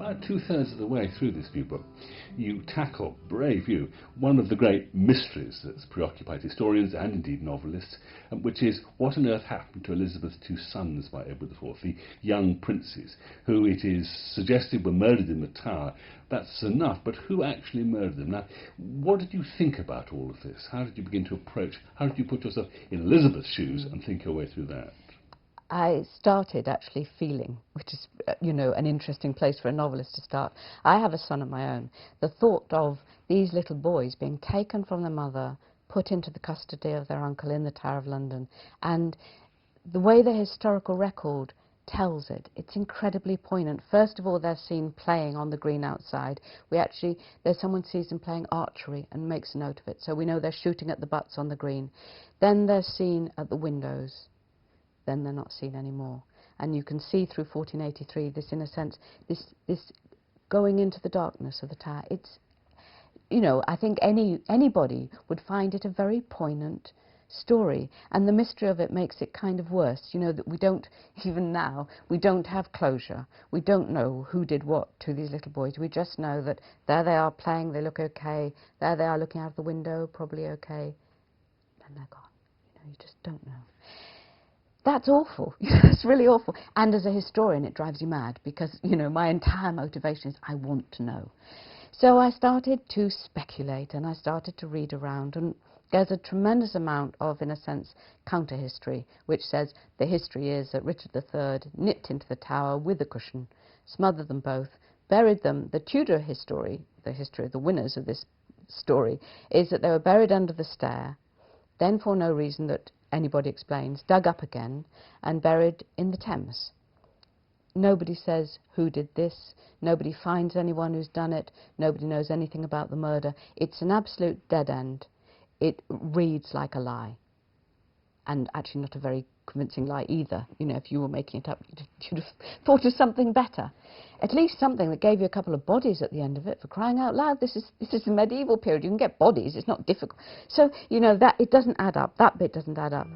About two-thirds of the way through this new book, you tackle, brave you, one of the great mysteries that's preoccupied historians and indeed novelists, which is what on earth happened to Elizabeth's two sons by Edward IV, the young princes, who it is suggested were murdered in the Tower. That's enough, but who actually murdered them? Now, what did you think about all of this? How did you begin to approach, how did you put yourself in Elizabeth's shoes and think your way through that? I started actually feeling, which is, an interesting place for a novelist to start. I have a son of my own. The thought of these little boys being taken from their mother, put into the custody of their uncle in the Tower of London, and the way the historical record tells it, it's incredibly poignant. First of all, they're seen playing on the green outside. There's someone sees them playing archery and makes a note of it, so we know they're shooting at the butts on the green. Then they're seen at the windows. Then they're not seen anymore. And you can see through 1483 this, in a sense, this going into the darkness of the Tower. It's, I think anybody would find it a very poignant story, and the mystery of it makes it kind of worse, that we don't, even now, we don't have closure. We don't know who did what to these little boys. We just know that there they are playing, they look okay, there they are looking out the window, probably okay, and they're gone. You just don't know. That's awful. It's really awful. And as a historian, it drives you mad because, my entire motivation is I want to know. So I started to speculate and I started to read around, and there's a tremendous amount of, in a sense, counter-history, which says the history is that Richard III nipped into the Tower with a cushion, smothered them both, buried them. The Tudor history, the history of the winners of this story, is that they were buried under the stair, then for no reason that anybody explains, dug up again and buried in the Thames. Nobody says who did this, nobody finds anyone who's done it, nobody knows anything about the murder. It's an absolute dead end. It reads like a lie, and actually not a very convincing lie either. If you were making it up, you'd have thought of something better. At least something that gave you a couple of bodies at the end of it, for crying out loud. This is the medieval period. You can get bodies. It's not difficult. So, that it doesn't add up. That bit doesn't add up.